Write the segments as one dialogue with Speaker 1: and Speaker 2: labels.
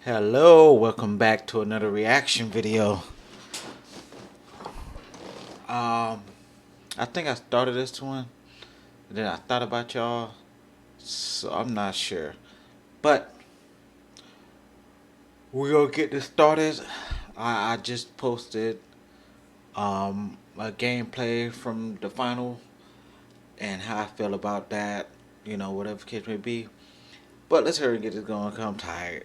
Speaker 1: Hello, welcome back to another reaction video. I think I started this one, and then I thought about y'all, so I'm not sure. But we're gonna get this started. I just posted a gameplay from the final and how I feel about that, whatever case may be. But let's hurry and get this going, 'cause I'm tired.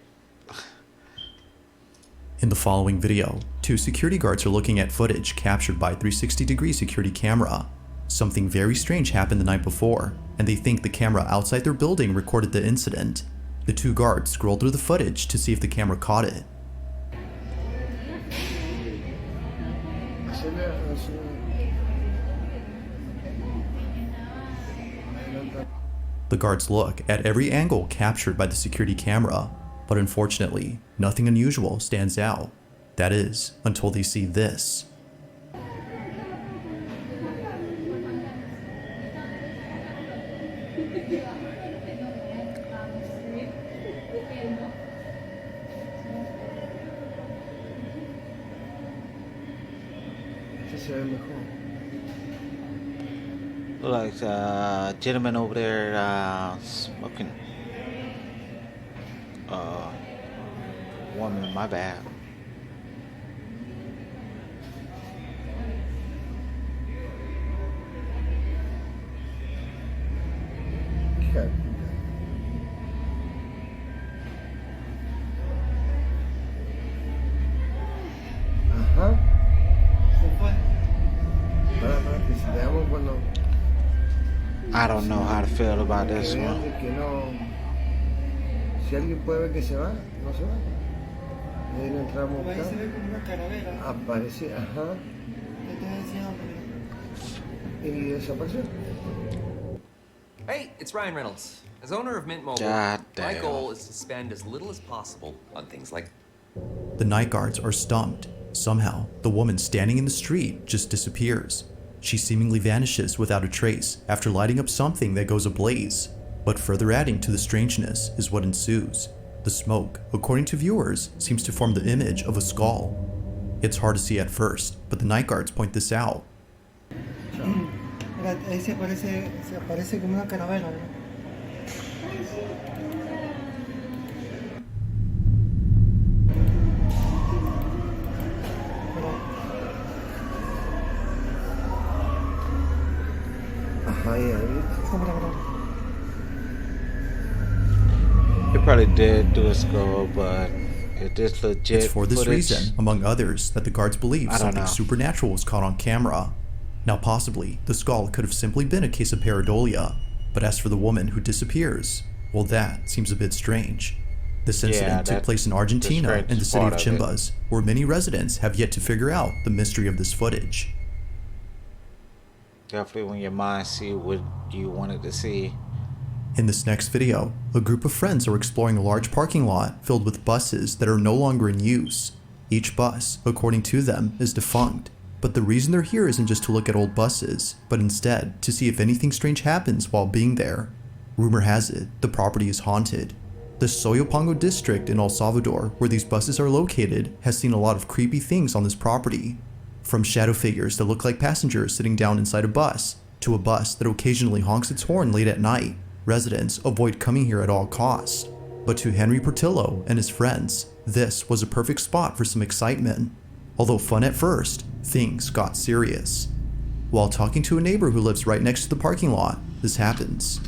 Speaker 2: In the following video, two security guards are looking at footage captured by a 360-degree security camera. Something very strange happened the night before, and they think the camera outside their building recorded the incident. The two guards scroll through the footage to see if the camera caught it. The guards look at every angle captured by the security camera, but unfortunately, nothing unusual stands out. That is, until they see this.
Speaker 1: Look like a gentleman over there smoking. Woman, my bad.
Speaker 3: Okay. Ajá. Se fue. Para que si veamos cuando.
Speaker 1: I don't know how to feel about this one.
Speaker 3: Que no. Si alguien puede ver que se va, no se va. Y ahí no entramos.
Speaker 4: Ahí se ve como una calavera.
Speaker 3: Aparece, ajá.
Speaker 4: Te estoy diciendo.
Speaker 3: Y desapareció.
Speaker 5: Hey, it's Ryan Reynolds. As owner of Mint Mobile,
Speaker 1: God
Speaker 5: my
Speaker 1: damn.
Speaker 5: goal is to spend as little as possible on things like...
Speaker 2: The night guards are stumped. Somehow, the woman standing in the street just disappears. She seemingly vanishes without a trace after lighting up something that goes ablaze. But further adding to the strangeness is what ensues. The smoke, according to viewers, seems to form the image of a skull. It's hard to see at first, but the night guards point this out.
Speaker 4: Mira, ahí se aparece como una calavera, ¿no?
Speaker 3: Ajá, y ahí.
Speaker 1: He probably did do a scroll, but it is legit.
Speaker 2: It's for this
Speaker 1: footage.
Speaker 2: reason, among others, that the guards believe
Speaker 1: I don't
Speaker 2: something
Speaker 1: know.
Speaker 2: supernatural was caught on camera. Now possibly, the skull could have simply been a case of pareidolia, but as for the woman who disappears, well, that seems a bit strange. This incident took place in Argentina in the city of Chimbas, where many residents have yet to figure out the mystery of this footage.
Speaker 1: Definitely when your mind see what you wanted to see.
Speaker 2: In this next video, a group of friends are exploring a large parking lot filled with buses that are no longer in use. Each bus, according to them, is defunct. But the reason they're here isn't just to look at old buses, but instead to see if anything strange happens while being there. Rumor has it, the property is haunted. The Soyapango district in El Salvador, where these buses are located, has seen a lot of creepy things on this property. From shadow figures that look like passengers sitting down inside a bus, to a bus that occasionally honks its horn late at night. Residents avoid coming here at all costs. But to Henry Portillo and his friends, this was a perfect spot for some excitement. Although fun at first, things got serious. While talking to a neighbor who lives right next to the parking lot, this happens.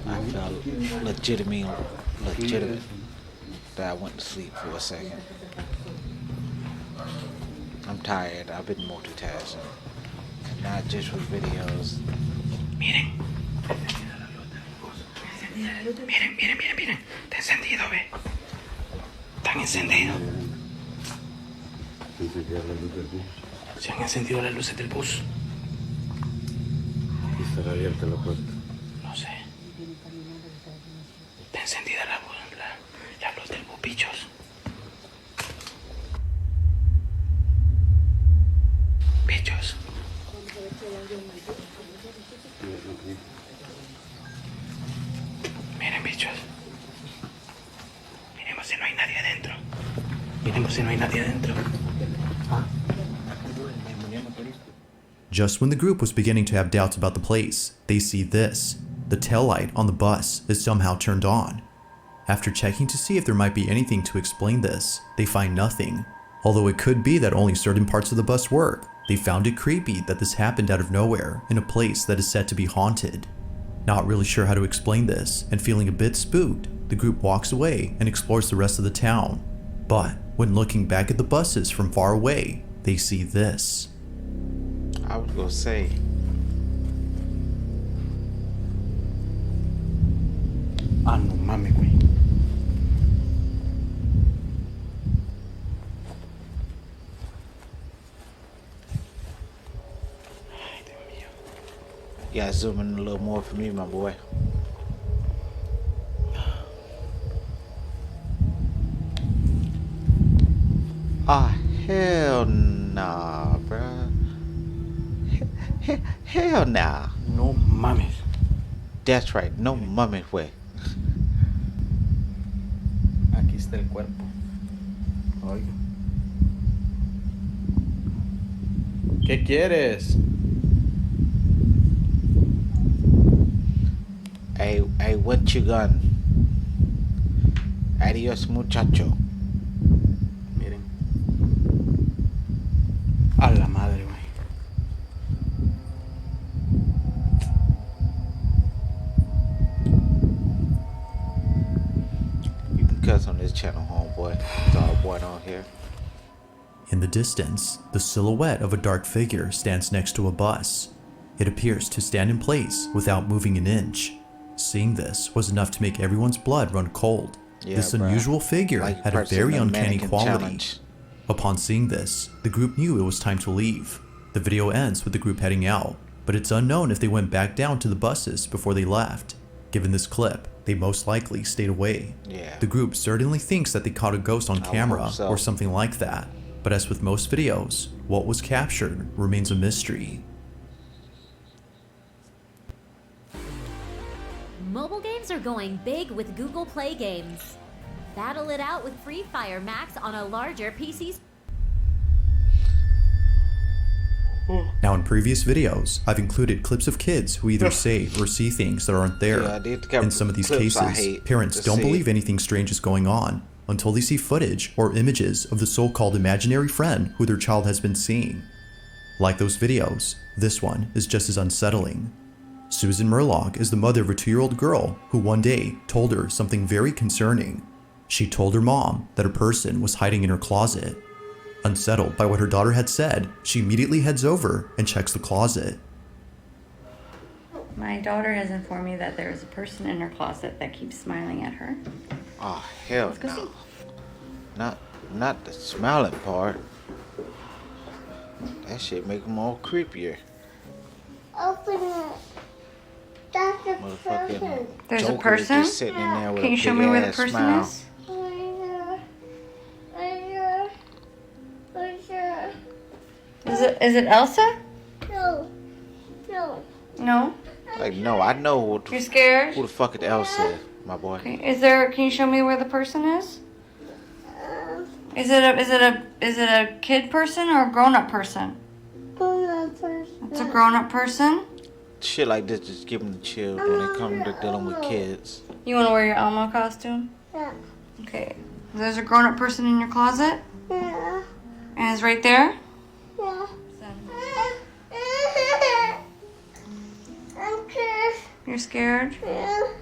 Speaker 1: I felt legitimate that I went to sleep for a second. I'm tired. I've been multitasking, and not just with videos.
Speaker 6: Miren. Miren. Está encendido, ve. Están encendidos. Se han encendido las luces del bus.
Speaker 3: Y estará abierta la puerta.
Speaker 6: No sé. Está encendida la luz del bus, bichos. Miren, bichos. Miremos si no hay nadie adentro. Miremos si no hay nadie adentro.
Speaker 2: Just when the group was beginning to have doubts about the place, they see this. The taillight on the bus is somehow turned on. After checking to see if there might be anything to explain this, they find nothing. Although it could be that only certain parts of the bus work, they found it creepy that this happened out of nowhere in a place that is said to be haunted. Not really sure how to explain this, and feeling a bit spooked, the group walks away and explores the rest of the town. But when looking back at the buses from far away, they see this.
Speaker 1: I was gonna say.
Speaker 6: Ah, no mames, güey. Ay, Dios mío.
Speaker 1: You gotta zoom in a little more for me, my boy. Ah, hell nah, bruh. Hell nah.
Speaker 6: No mames.
Speaker 1: That's right, no mummy way.
Speaker 6: Aquí está el cuerpo. Oiga. ¿Qué quieres?
Speaker 1: Hey, what you gun? Adios, muchacho.
Speaker 6: Miren. A la madre, güey.
Speaker 1: You can cuss on this channel, homeboy. It's all going on here.
Speaker 2: In the distance, the silhouette of a dark figure stands next to a bus. It appears to stand in place without moving an inch. Seeing this was enough to make everyone's blood run cold.
Speaker 1: Yeah,
Speaker 2: This
Speaker 1: bruh.
Speaker 2: unusual figure
Speaker 1: Like
Speaker 2: had a
Speaker 1: person
Speaker 2: very
Speaker 1: in the
Speaker 2: uncanny
Speaker 1: mannequin
Speaker 2: quality.
Speaker 1: challenge.
Speaker 2: Upon seeing this, the group knew it was time to leave. The video ends with the group heading out, but it's unknown if they went back down to the buses before they left. Given this clip, they most likely stayed away.
Speaker 1: Yeah.
Speaker 2: The group certainly thinks that they caught a ghost on
Speaker 1: I would
Speaker 2: camera
Speaker 1: hope so.
Speaker 2: or something like that, but as with most videos, what was captured remains a mystery.
Speaker 7: Mobile games are going big with Google Play Games. Battle it out with Free Fire Max on a larger PC.
Speaker 2: Now in previous videos, I've included clips of kids who either say or see things that aren't there.
Speaker 1: Yeah, I did cover
Speaker 2: In some of these
Speaker 1: clips I
Speaker 2: cases,
Speaker 1: hate
Speaker 2: parents
Speaker 1: to
Speaker 2: don't
Speaker 1: see.
Speaker 2: believe anything strange is going on until they see footage or images of the so-called imaginary friend who their child has been seeing. Like those videos, this one is just as unsettling. Susan Murlock is the mother of a 2-year-old girl who one day told her something very concerning. She told her mom that a person was hiding in her closet. Unsettled by what her daughter had said, she immediately heads over and checks the closet.
Speaker 8: My daughter has informed me that there is a person in her closet that keeps smiling at her.
Speaker 1: Oh, hell
Speaker 8: Let's go
Speaker 1: no.
Speaker 8: see.
Speaker 1: Not the smiling part. That shit make them all creepier.
Speaker 9: Open it. That's a
Speaker 1: Motherfucking
Speaker 9: person.
Speaker 8: There's a
Speaker 1: Joker
Speaker 8: person?
Speaker 1: just sitting in there with
Speaker 8: Can
Speaker 1: a
Speaker 8: you show me where the
Speaker 1: big-ass
Speaker 8: person
Speaker 1: smile.
Speaker 8: is? Is it Elsa?
Speaker 9: No. No.
Speaker 8: No?
Speaker 1: Like, no, I know
Speaker 8: You're scared?
Speaker 1: who the fuck it else is, my boy.
Speaker 8: Okay. Can you show me where the person is? Is it a kid person or a grown-up person? It's a grown-up person?
Speaker 1: Shit like this just give them the chills when they come to dealing with kids.
Speaker 8: You want to wear your Elmo costume?
Speaker 9: Yeah.
Speaker 8: Okay. There's a grown-up person in your closet?
Speaker 9: Yeah.
Speaker 8: And it's right there?
Speaker 9: Yeah. I'm scared.
Speaker 8: You're scared?
Speaker 9: Yeah.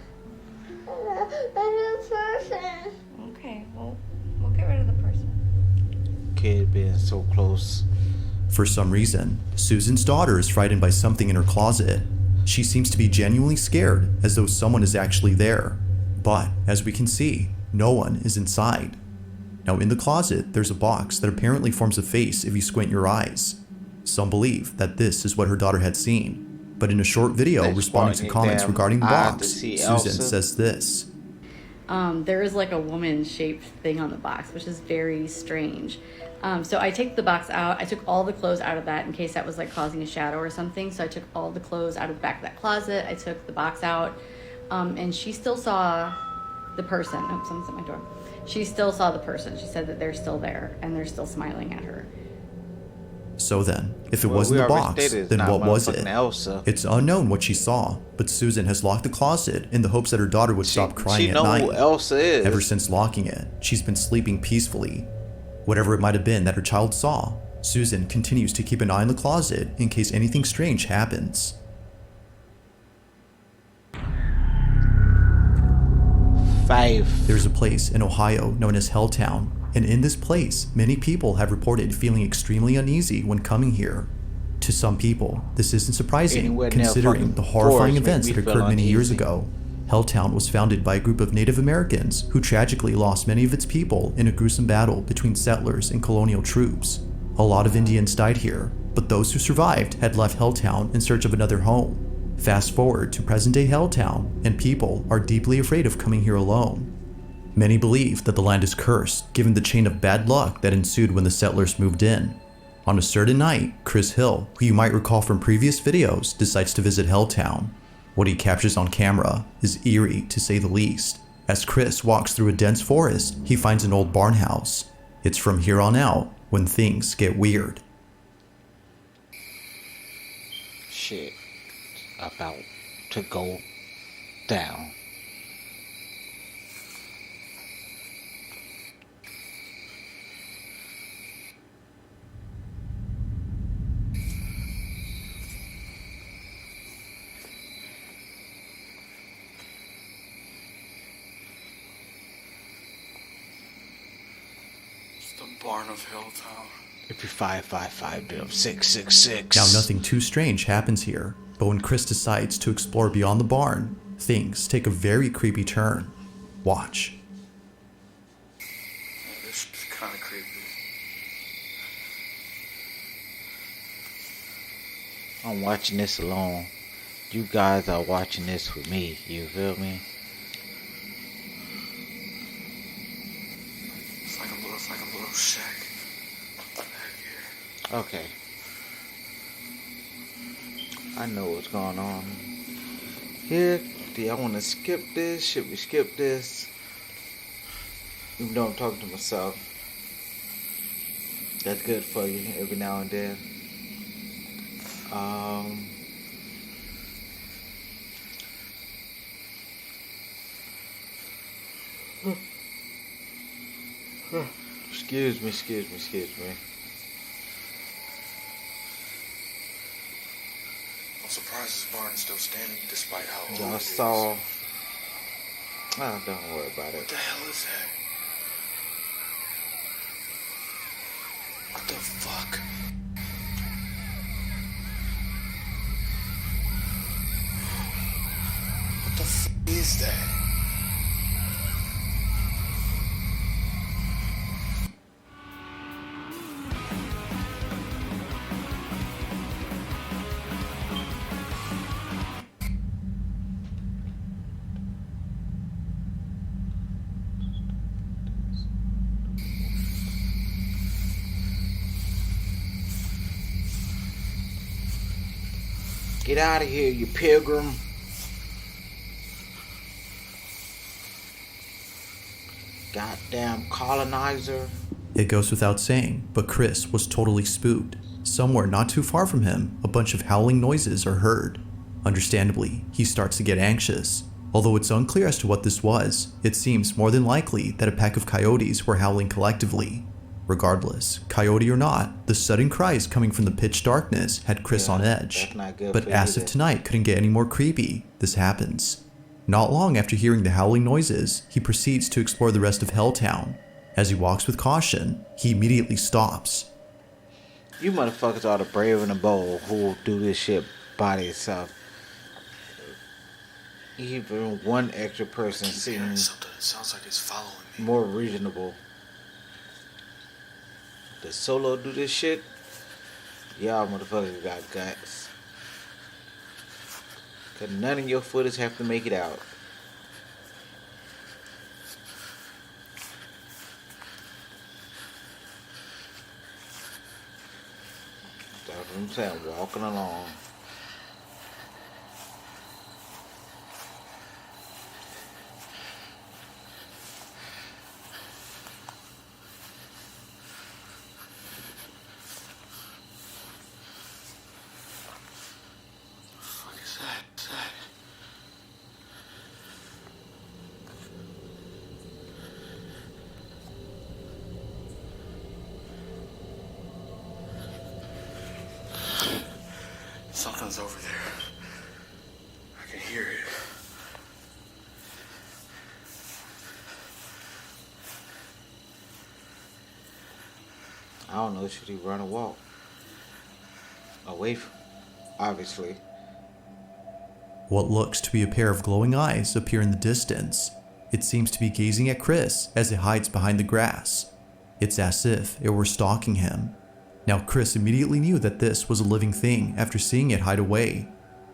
Speaker 9: I'm a person.
Speaker 8: Okay, well, we'll get rid of the person.
Speaker 1: Kid being so close.
Speaker 2: For some reason, Susan's daughter is frightened by something in her closet. She seems to be genuinely scared, as though someone is actually there. But, as we can see, no one is inside. Now in the closet, there's a box that apparently forms a face if you squint your eyes. Some believe that this is what her daughter had seen, but in a short video
Speaker 1: They
Speaker 2: responding to
Speaker 1: pointing
Speaker 2: comments
Speaker 1: damn
Speaker 2: regarding the
Speaker 1: eye to
Speaker 2: box,
Speaker 1: see
Speaker 2: Susan
Speaker 1: Elsa.
Speaker 2: says this.
Speaker 8: there is like a woman-shaped thing on the box, which is very strange. So I take the box out. I took all the clothes out of that in case that was like causing a shadow or something. So I took all the clothes out of the back of that closet. I took the box out, and she still saw the person. Oh, someone's at my door. She still saw the person. She said that they're still there and they're still smiling at her.
Speaker 2: So then, if it
Speaker 1: Well,
Speaker 2: wasn't
Speaker 1: we
Speaker 2: the
Speaker 1: already
Speaker 2: box,
Speaker 1: stated it's
Speaker 2: then
Speaker 1: not
Speaker 2: what was
Speaker 1: motherfucking
Speaker 2: it?
Speaker 1: Elsa.
Speaker 2: It's unknown what she saw, but Susan has locked the closet in the hopes that her daughter would stop crying
Speaker 1: She
Speaker 2: at
Speaker 1: know
Speaker 2: night.
Speaker 1: who Elsa is.
Speaker 2: Ever since locking it, she's been sleeping peacefully. Whatever it might have been that her child saw, Susan continues to keep an eye on the closet in case anything strange happens. There's a place in Ohio known as Helltown, and in this place, many people have reported feeling extremely uneasy when coming here. To some people, this isn't surprising
Speaker 1: Anywhere near
Speaker 2: considering
Speaker 1: fucking
Speaker 2: the horrifying
Speaker 1: forest
Speaker 2: events
Speaker 1: make
Speaker 2: that
Speaker 1: me
Speaker 2: occurred
Speaker 1: feel
Speaker 2: many years
Speaker 1: uneasy.
Speaker 2: ago. Helltown was founded by a group of Native Americans who tragically lost many of its people in a gruesome battle between settlers and colonial troops. A lot of Indians died here, but those who survived had left Helltown in search of another home. Fast forward to present-day Helltown, and people are deeply afraid of coming here alone. Many believe that the land is cursed, given the chain of bad luck that ensued when the settlers moved in. On a certain night, Chris Hill, who you might recall from previous videos, decides to visit Helltown. What he captures on camera is eerie to say the least. As Chris walks through a dense forest, he finds an old barn house. It's from here on out when things get weird.
Speaker 1: Shit about to go down.
Speaker 6: It's the barn of Helltown.
Speaker 1: If you 555 666.
Speaker 2: Now nothing too strange happens here, but when Chris decides to explore beyond the barn, things take a very creepy turn. Watch.
Speaker 6: This is kind of creepy.
Speaker 1: I'm watching this alone. You guys are watching this with me. You feel me?
Speaker 6: It's like a little shack back here.
Speaker 1: Okay. I know what's going on. Here, do y'all want to skip this? Should we skip this? Even though I'm talking to myself. That's good for you every now and then. Excuse me.
Speaker 6: I'm surprised this barn is still standing despite how old
Speaker 1: Y'all
Speaker 6: it is.
Speaker 1: saw. Oh, don't worry about
Speaker 6: What
Speaker 1: it.
Speaker 6: the hell is that? What the fuck? What the f is that?
Speaker 1: Get out of here, you pilgrim. Goddamn colonizer.
Speaker 2: It goes without saying, but Chris was totally spooked. Somewhere not too far from him, a bunch of howling noises are heard. Understandably, he starts to get anxious. Although it's unclear as to what this was, it seems more than likely that a pack of coyotes were howling collectively. Regardless, coyote or not, the sudden cries coming from the pitch darkness had Chris on edge.
Speaker 1: That's not good
Speaker 2: But
Speaker 1: for
Speaker 2: as
Speaker 1: you
Speaker 2: if
Speaker 1: to-
Speaker 2: tonight couldn't get any more creepy, this happens. Not long after hearing the howling noises, he proceeds to explore the rest of Helltown. As he walks with caution, he immediately stops.
Speaker 1: You motherfuckers are the brave and the bold who will do this shit by themselves. Even one extra person
Speaker 6: Keep hearing
Speaker 1: seems
Speaker 6: something. It sounds like it's following me.
Speaker 1: more reasonable. Does Solo do this shit? Y'all motherfuckers got guts. Cause none of your footers have to make it out. That's what I'm saying, walking along.
Speaker 6: What is that? Something's over there. I can hear it.
Speaker 1: I don't know, should he run or walk? Away from, obviously.
Speaker 2: What looks to be a pair of glowing eyes appear in the distance. It seems to be gazing at Chris as it hides behind the grass. It's as if it were stalking him. Now Chris immediately knew that this was a living thing after seeing it hide away.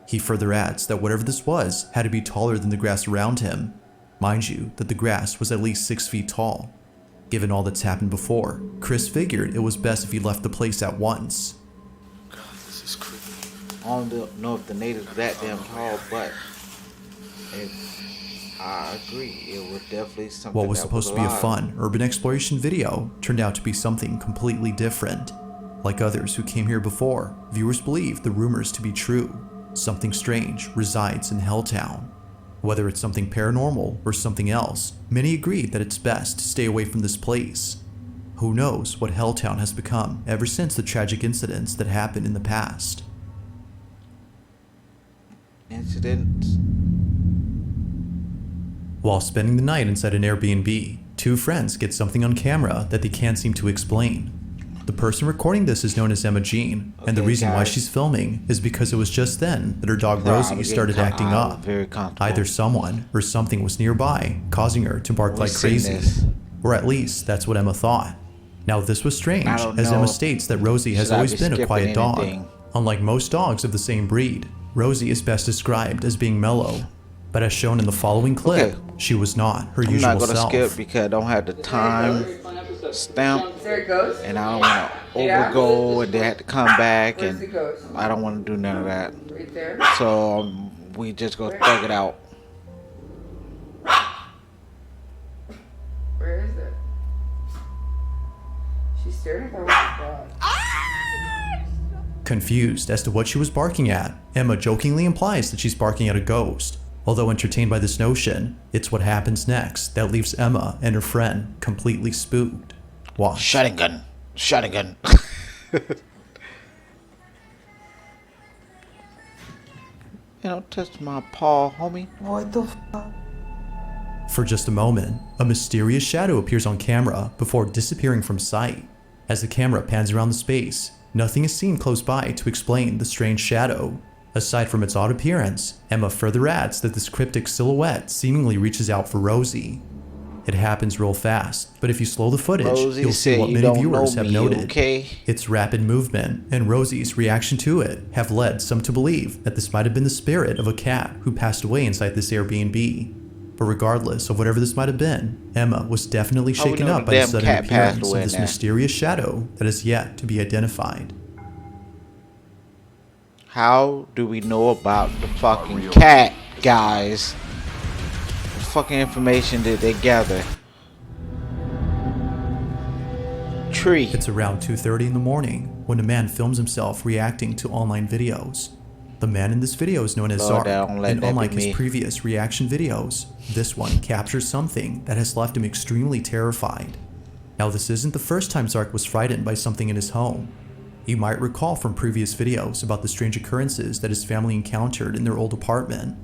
Speaker 2: He further adds that whatever this was had to be taller than the grass around him. Mind you, that the grass was at least 6 feet tall. Given all that's happened before, Chris figured it was best if he left the place at once.
Speaker 6: God, this is creepy.
Speaker 1: I don't know if the natives were that damn tall, but I agree, it was definitely something.
Speaker 2: What was
Speaker 1: that
Speaker 2: supposed to be a
Speaker 1: alive.
Speaker 2: fun urban exploration video turned out to be something completely different. Like others who came here before, viewers believe the rumors to be true. Something strange resides in Helltown. Whether it's something paranormal or something else, many agree that it's best to stay away from this place. Who knows what Helltown has become ever since the tragic incidents that happened in the past.
Speaker 1: Incidents.
Speaker 2: While spending the night inside an Airbnb, two friends get something on camera that they can't seem to explain. The person recording this is known as Emma Jean, and the
Speaker 1: Okay,
Speaker 2: reason why
Speaker 1: guys.
Speaker 2: she's filming is because it was just then that her dog
Speaker 1: No,
Speaker 2: Rosie
Speaker 1: I'm
Speaker 2: started
Speaker 1: getting
Speaker 2: acting
Speaker 1: I'm
Speaker 2: up.
Speaker 1: very comfortable.
Speaker 2: Either someone or something was nearby, causing her to bark
Speaker 1: We've
Speaker 2: like
Speaker 1: seen
Speaker 2: crazy.
Speaker 1: this.
Speaker 2: Or at least that's what Emma thought. Now this was strange,
Speaker 1: I don't
Speaker 2: as
Speaker 1: know.
Speaker 2: Emma states that Rosie has
Speaker 1: Should I
Speaker 2: always
Speaker 1: be
Speaker 2: been a
Speaker 1: skipping
Speaker 2: quiet dog.
Speaker 1: anything?
Speaker 2: Unlike most dogs of the same breed, Rosie is best described as being mellow. But as shown in the following clip,
Speaker 1: Okay.
Speaker 2: she was not her
Speaker 1: I'm
Speaker 2: usual
Speaker 1: not gonna
Speaker 2: self.
Speaker 1: skip because I don't have the time stamp,
Speaker 10: There it goes.
Speaker 1: and I don't want to
Speaker 10: Yeah.
Speaker 1: overgo and they have to come back,
Speaker 10: Where's the
Speaker 1: and
Speaker 10: ghost?
Speaker 1: I don't want to do none of that.
Speaker 10: Right there.
Speaker 1: So we just go thug it out.
Speaker 10: Where is it? She's staring at that with
Speaker 2: Confused as to what she was barking at, Emma jokingly implies that she's barking at a ghost. Although entertained by this notion, it's what happens next that leaves Emma and her friend completely spooked. Watch.
Speaker 1: Shotgun gun. Shotgun gun. You don't touch my paw, homie.
Speaker 10: What the fuck?
Speaker 2: For just a moment, a mysterious shadow appears on camera before disappearing from sight. As the camera pans around the space, nothing is seen close by to explain the strange shadow. Aside from its odd appearance, Emma further adds that this cryptic silhouette seemingly reaches out for Rosie. It happens real fast, but if you slow the footage,
Speaker 1: Rosie
Speaker 2: you'll see
Speaker 1: said
Speaker 2: what
Speaker 1: you
Speaker 2: many
Speaker 1: don't
Speaker 2: viewers
Speaker 1: know
Speaker 2: have
Speaker 1: me,
Speaker 2: noted.
Speaker 1: okay?
Speaker 2: Its rapid movement and Rosie's reaction to it have led some to believe that this might have been the spirit of a cat who passed away inside this Airbnb. But regardless of whatever this might have been, Emma was definitely
Speaker 1: How we
Speaker 2: shaken
Speaker 1: know
Speaker 2: up
Speaker 1: the
Speaker 2: by the
Speaker 1: damn
Speaker 2: sudden
Speaker 1: cat passed
Speaker 2: appearance
Speaker 1: away
Speaker 2: of this
Speaker 1: in there?
Speaker 2: mysterious shadow that is yet to be identified.
Speaker 1: How do we know about the fucking cat, guys? What fucking information did they gather? Tree.
Speaker 2: It's around 2:30 in the morning when a man films himself reacting to online videos. The man in this video is known as
Speaker 1: Lord,
Speaker 2: Zark,
Speaker 1: don't let
Speaker 2: and
Speaker 1: that be
Speaker 2: unlike his
Speaker 1: me.
Speaker 2: previous reaction videos, this one captures something that has left him extremely terrified. Now this isn't the first time Zark was frightened by something in his home. You might recall from previous videos about the strange occurrences that his family encountered in their old apartment.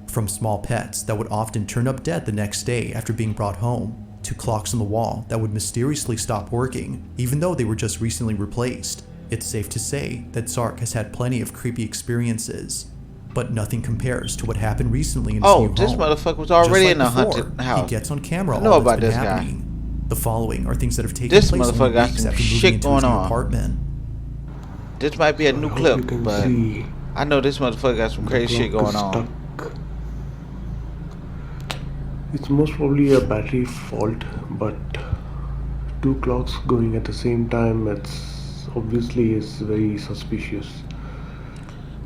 Speaker 2: From small pets that would often turn up dead the next day after being brought home, to clocks on the wall that would mysteriously stop working even though they were just recently replaced. It's safe to say that Zark has had plenty of creepy experiences, but nothing compares to what happened recently in his new
Speaker 1: Oh, this
Speaker 2: home.
Speaker 1: motherfucker was already
Speaker 2: Just
Speaker 1: in a
Speaker 2: like before,
Speaker 1: haunted house.
Speaker 2: He gets on camera
Speaker 1: I know
Speaker 2: all
Speaker 1: about
Speaker 2: that's been
Speaker 1: this guy.
Speaker 2: happening. The following are things that have taken
Speaker 1: This
Speaker 2: place only
Speaker 1: motherfucker got
Speaker 2: weeks
Speaker 1: some
Speaker 2: after moving
Speaker 1: shit
Speaker 2: into his
Speaker 1: going
Speaker 2: new
Speaker 1: on.
Speaker 2: apartment.
Speaker 1: This might be a new
Speaker 6: I hope
Speaker 1: clip,
Speaker 6: you can
Speaker 1: but
Speaker 6: see
Speaker 1: I know this motherfucker got some
Speaker 6: the
Speaker 1: crazy shit
Speaker 6: clock
Speaker 1: going
Speaker 6: is
Speaker 1: on.
Speaker 6: stuck. It's most probably a battery fault, but two clocks going at the same time, it's
Speaker 11: this obviously is very suspicious.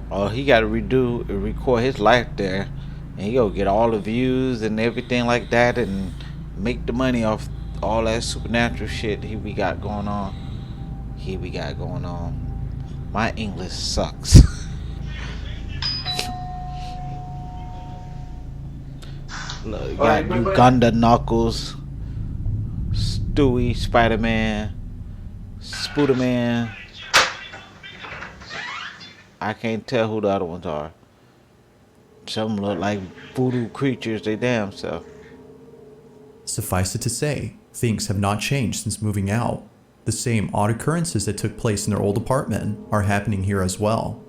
Speaker 1: Oh, he got to record his life there, and he go get all the views and everything like that, and make the money off all that supernatural shit he we got going on. My English sucks. Look, you got Uganda Knuckles, Stewie, Spider-Man, Spooderman. I can't tell who the other ones are. Some look like voodoo creatures, they damn self.
Speaker 2: Suffice it to say, things have not changed since moving out. The same odd occurrences that took place in their old apartment are happening here as well.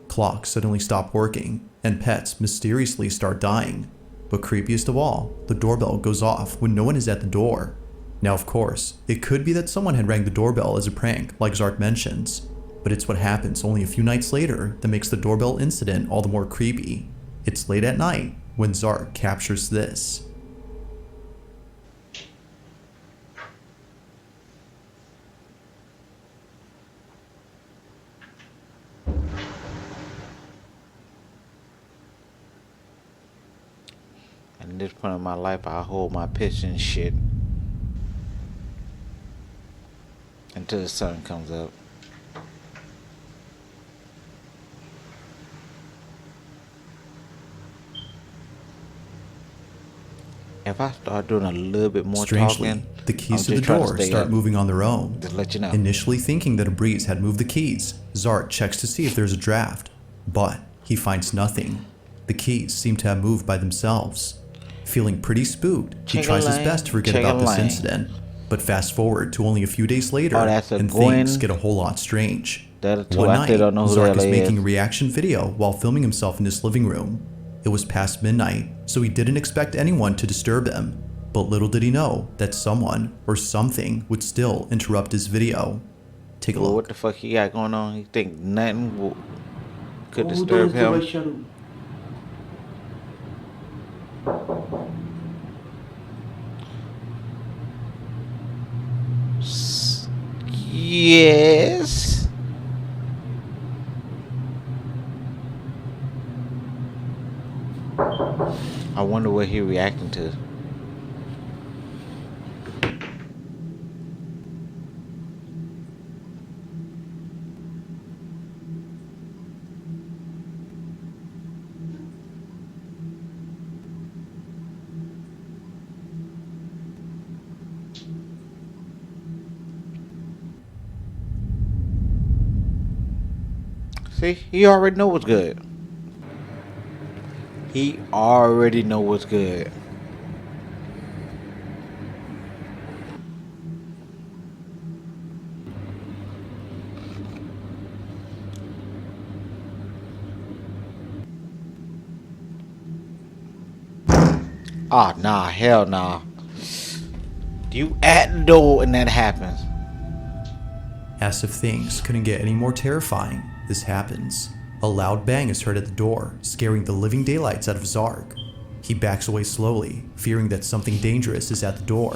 Speaker 2: Clocks suddenly stop working, and pets mysteriously start dying. But creepiest of all, the doorbell goes off when no one is at the door. Now of course, it could be that someone had rang the doorbell as a prank, like Zark mentions. But it's what happens only a few nights later that makes the doorbell incident all the more creepy. It's late at night when Zark captures this.
Speaker 1: At this point in my life, I hold my piss and shit until the sun comes up. If I start doing a little bit more
Speaker 2: Strangely,
Speaker 1: talking,
Speaker 2: the keys to the door start moving on their own.
Speaker 1: Just let you know.
Speaker 2: Initially thinking that a breeze had moved the keys, Zark checks to see if there's a draft, but he finds nothing. The keys seem to have moved by themselves. Feeling pretty spooked, he tries his best to forget about this incident. But fast forward to only a few days later, and things get a whole lot strange. One night, Zark is making a reaction video while filming himself in his living room. It was past midnight, so he didn't expect anyone to disturb him. But little did he know that someone or something would still interrupt his video. Take a look.
Speaker 1: What the fuck he got going on? He think nothing could disturb him? Yes. I wonder what he reacting to. See, he already know what's good. He already know what's good. Ah, nah, hell nah. You at the door and that happens.
Speaker 2: As if things couldn't get any more terrifying, this happens. A loud bang is heard at the door, scaring the living daylights out of Zark. He backs away slowly, fearing that something dangerous is at the door.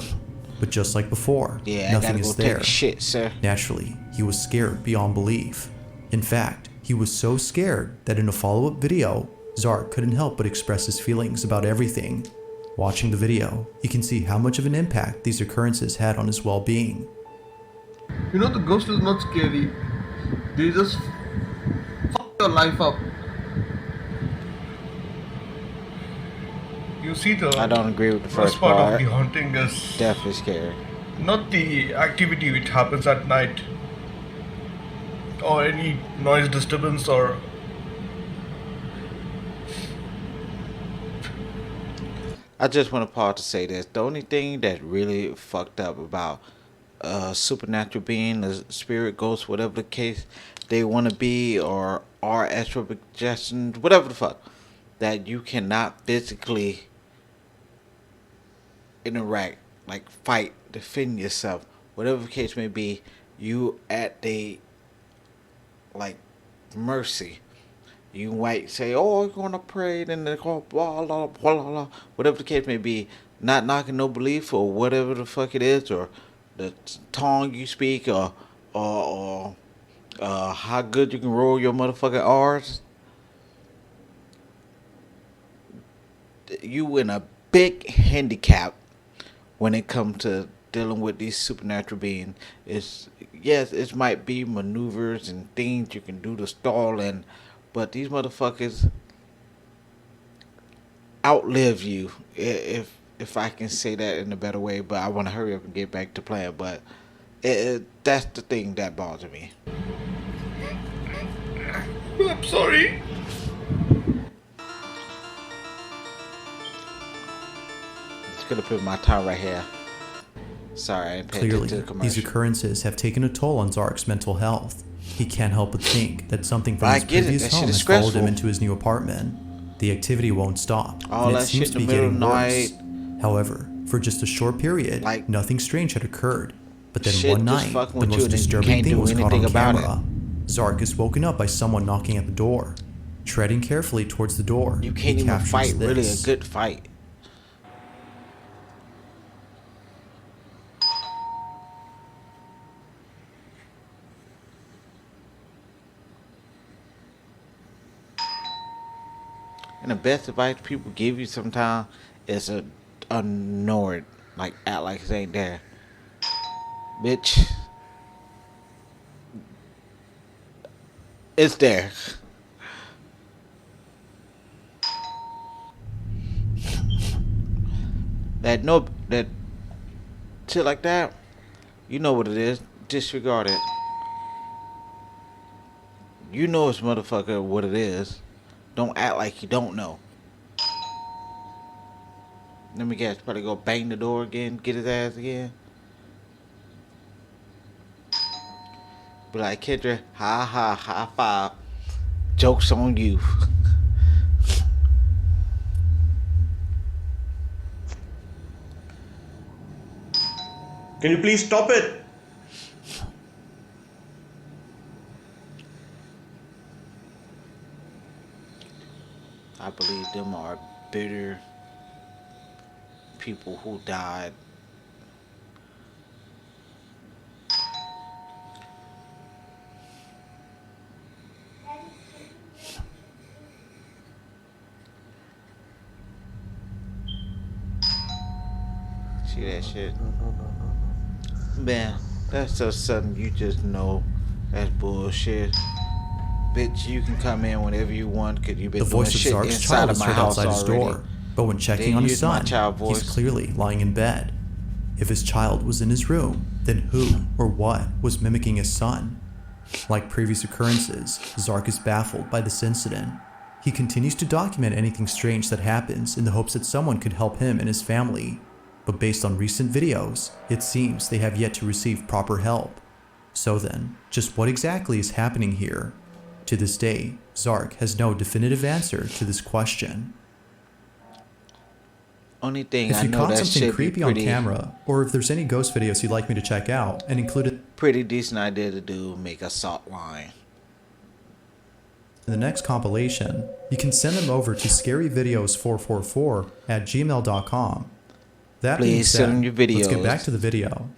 Speaker 2: But just like before, nothing is there.
Speaker 1: Shit, sir.
Speaker 2: Naturally, he was scared beyond belief. In fact, he was so scared that in a follow-up video, Zark couldn't help but express his feelings about everything. Watching the video, you can see how much of an impact these occurrences had on his well-being.
Speaker 12: You know, the ghost is not scary. They just fuck your life up. You see, the
Speaker 1: I don't agree with the first
Speaker 12: part
Speaker 1: part.
Speaker 12: of the haunting is
Speaker 1: definitely scary.
Speaker 12: Not the activity which happens at night, or any noise disturbance, or
Speaker 1: I just want to pause to say this. The only thing that really fucked up about supernatural being, a spirit, ghost, whatever the case they want to be, or are astral suggestions, whatever the fuck, that you cannot physically interact, like fight, defend yourself, whatever the case may be. You at the like mercy. You might say, "Oh, you're gonna pray," then they go blah blah blah blah, whatever the case may be. Not knocking no belief or whatever the fuck it is, or the tongue you speak, or How good you can roll your motherfucking R's? You in a big handicap when it comes to dealing with these supernatural beings. Yes, it might be maneuvers and things you can do to stall and, but these motherfuckers outlive you. If I can say that in a better way, but I want to hurry up and get back to playing. But that's the thing that bothers me.
Speaker 12: I'm sorry.
Speaker 1: Just gonna put my time right here. Sorry, I didn't pay attention to
Speaker 2: Clearly,
Speaker 1: the commercial.
Speaker 2: these occurrences have taken a toll on Zark's mental health. He can't help but think that something from his previous home has followed him into his new apartment. The activity won't stop,
Speaker 1: All
Speaker 2: and it
Speaker 1: that
Speaker 2: seems
Speaker 1: shit
Speaker 2: to
Speaker 1: in
Speaker 2: be
Speaker 1: the middle
Speaker 2: getting
Speaker 1: of the
Speaker 2: worse.
Speaker 1: night.
Speaker 2: However, for just a short period, nothing strange had occurred. But then
Speaker 1: Shit
Speaker 2: one
Speaker 1: just
Speaker 2: night,
Speaker 1: fucking
Speaker 2: the
Speaker 1: with you
Speaker 2: most
Speaker 1: and you
Speaker 2: disturbing
Speaker 1: can't
Speaker 2: thing
Speaker 1: do
Speaker 2: was caught on
Speaker 1: anything about
Speaker 2: camera. Zark is woken up by someone knocking at the door. Treading carefully towards the door,
Speaker 1: You can't
Speaker 2: he
Speaker 1: even
Speaker 2: captures
Speaker 1: fight really a
Speaker 2: this.
Speaker 1: good fight. And the best advice people give you sometimes is to ignore it. Like, act like it ain't there. Bitch. It's there. That shit like that, you know what it is. Disregard it. You know it's motherfucker what it is. Don't act like you don't know. Let me guess, probably go bang the door again, get his ass again. Be like, Kendra, high five. Joke's on you.
Speaker 12: Can you please stop it?
Speaker 1: I believe them are bitter people who died. See that shit? Man, that's just something you just know that's bullshit. Bitch, you can come in whenever you want because you've been
Speaker 2: The
Speaker 1: doing
Speaker 2: voice of
Speaker 1: shit
Speaker 2: Zark's
Speaker 1: inside
Speaker 2: child
Speaker 1: of
Speaker 2: is
Speaker 1: my
Speaker 2: heard
Speaker 1: house
Speaker 2: outside his
Speaker 1: already.
Speaker 2: door, but when checking
Speaker 1: They
Speaker 2: on his
Speaker 1: use my
Speaker 2: son,
Speaker 1: child
Speaker 2: he's
Speaker 1: voice.
Speaker 2: clearly lying in bed. If his child was in his room, then who or what was mimicking his son? Like previous occurrences, Zark is baffled by this incident. He continues to document anything strange that happens in the hopes that someone could help him and his family. But based on recent videos, it seems they have yet to receive proper help. So then, just what exactly is happening here? To this day, Zark has no definitive answer to this question.
Speaker 1: Only thing
Speaker 2: If
Speaker 1: I
Speaker 2: you
Speaker 1: know
Speaker 2: caught
Speaker 1: that
Speaker 2: something
Speaker 1: should be
Speaker 2: creepy on
Speaker 1: pretty,
Speaker 2: camera, or if there's any ghost videos you'd like me to check out and included
Speaker 1: pretty decent idea to do, make a salt line.
Speaker 2: in the next compilation, you can send them over to scaryvideos444@gmail.com. That being
Speaker 1: Please
Speaker 2: said,
Speaker 1: send your
Speaker 2: let's get
Speaker 1: videos.
Speaker 2: back to the video.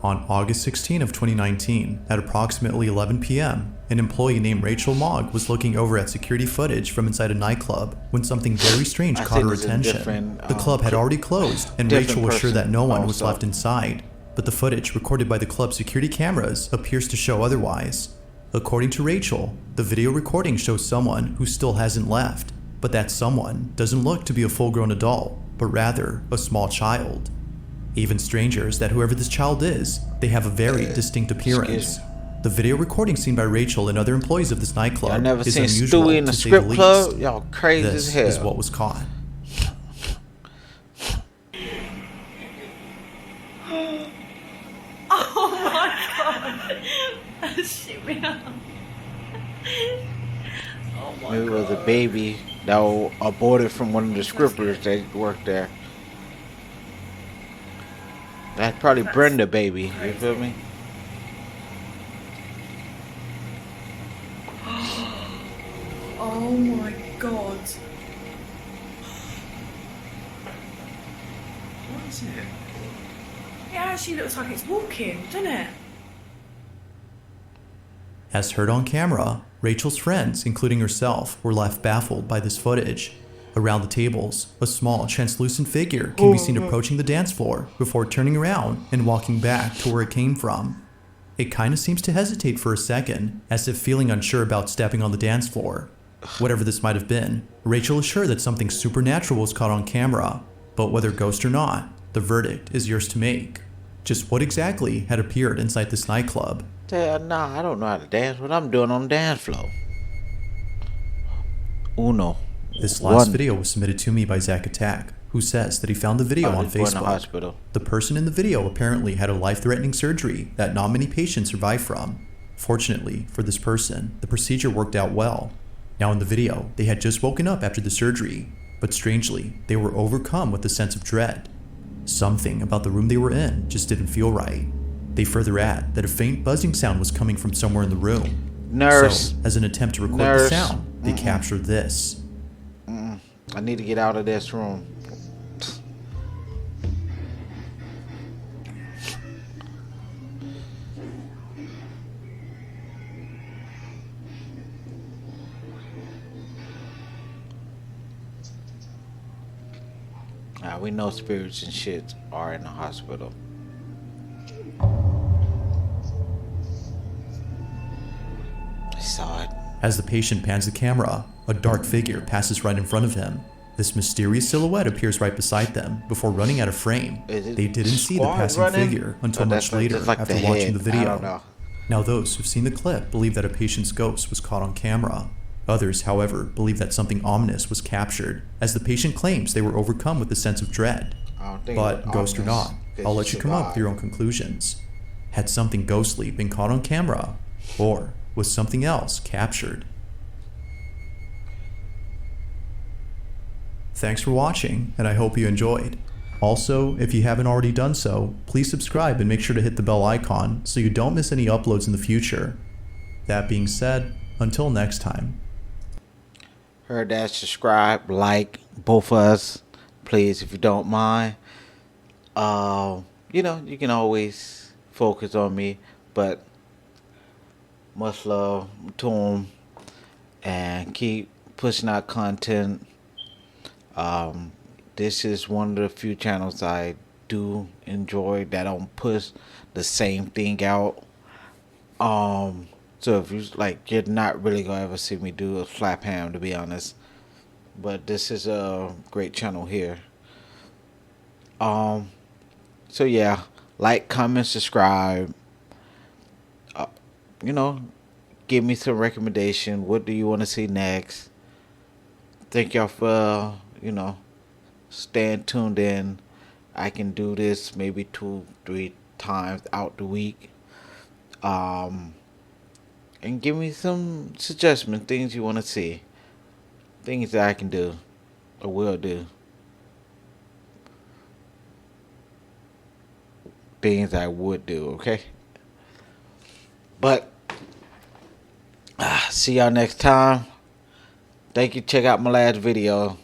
Speaker 2: On August 16 of 2019, at approximately 11 p.m., an employee named Rachel Mogg was looking over at security footage from inside a nightclub when something very strange
Speaker 1: I
Speaker 2: caught
Speaker 1: think
Speaker 2: her
Speaker 1: it's a
Speaker 2: attention.
Speaker 1: different,
Speaker 2: The club had already closed, and
Speaker 1: different
Speaker 2: Rachel was sure that no one was
Speaker 1: also.
Speaker 2: left inside, but the footage recorded by the club's security cameras appears to show otherwise. According to Rachel, the video recording shows someone who still hasn't left, but that someone doesn't look to be a full-grown adult, but rather a small child. Even stranger is that whoever this child is, they have a very distinct appearance. The video recording seen by Rachel and other employees of this nightclub
Speaker 1: Y'all never
Speaker 2: is
Speaker 1: seen
Speaker 2: unusual
Speaker 1: Stewie in the
Speaker 2: to say the
Speaker 1: strip
Speaker 2: least.
Speaker 1: club? Y'all crazy
Speaker 2: This
Speaker 1: as hell.
Speaker 2: is what was caught.
Speaker 10: Oh my god. That shit me up. Oh my
Speaker 1: Maybe it was a baby that was aborted from one of the strippers that worked there. That's probably Brenda baby, you feel me?
Speaker 10: Oh my god. What is it? Yeah, actually looks like it's walking, doesn't it?
Speaker 2: As heard on camera, Rachel's friends, including herself, were left baffled by this footage. Around the tables, a small, translucent figure can be seen approaching the dance floor before turning around and walking back to where it came from. It kinda seems to hesitate for a second, as if feeling unsure about stepping on the dance floor. Whatever this might have been, Rachel is sure that something supernatural was caught on camera, but whether ghost or not, the verdict is yours to make. Just what exactly had appeared inside this nightclub?
Speaker 1: Nah, I don't know how to dance. What I'm doing on the dance floor. Uno.
Speaker 2: This last video was submitted to me by Zach Attack, who says that he found the video on Facebook. The person in the video apparently had a life-threatening surgery that not many patients survive from. Fortunately for this person, the procedure worked out well. Now in the video, they had just woken up after the surgery, but strangely, they were overcome with a sense of dread. Something about the room they were in just didn't feel right. They further add that a faint buzzing sound was coming from somewhere in the room.
Speaker 1: Nurse.
Speaker 2: So, as an attempt to record the sound, they captured this.
Speaker 1: I need to get out of this room. We know spirits and shit are in the hospital. I saw it.
Speaker 2: As the patient pans the camera, a dark figure passes right in front of him. This mysterious silhouette appears right beside them before running out of frame. They didn't see the passing figure until much later after watching the video. Now those who've seen the clip believe that a patient's ghost was caught on camera. Others, however, believe that something ominous was captured, as the patient claims they were overcome with a sense of dread. But, ghost or not, I'll let you come up with your own conclusions. Had something ghostly been caught on camera? Or was something else captured? Thanks for watching, and I hope you enjoyed. Also, if you haven't already done so, please subscribe and make sure to hit the bell icon so you don't miss any uploads in the future. That being said, until next time.
Speaker 1: Heard that, subscribe, like, both of us, please, if you don't mind. You know, you can always focus on me, but much love to them, and keep pushing out content. This is one of the few channels I do enjoy that don't push the same thing out. So if you like, you're not really gonna ever see me do a slap ham, to be honest. But this is a great channel here. So yeah, like, comment, subscribe. You know, give me some recommendation. What do you want to see next? Thank y'all for, you know, staying tuned in. I can do this maybe 2-3 times out the week. And give me some suggestions, things you want to see. Things that I can do or will do. Things I would do, okay? But, see y'all next time. Thank you. Check out my last video.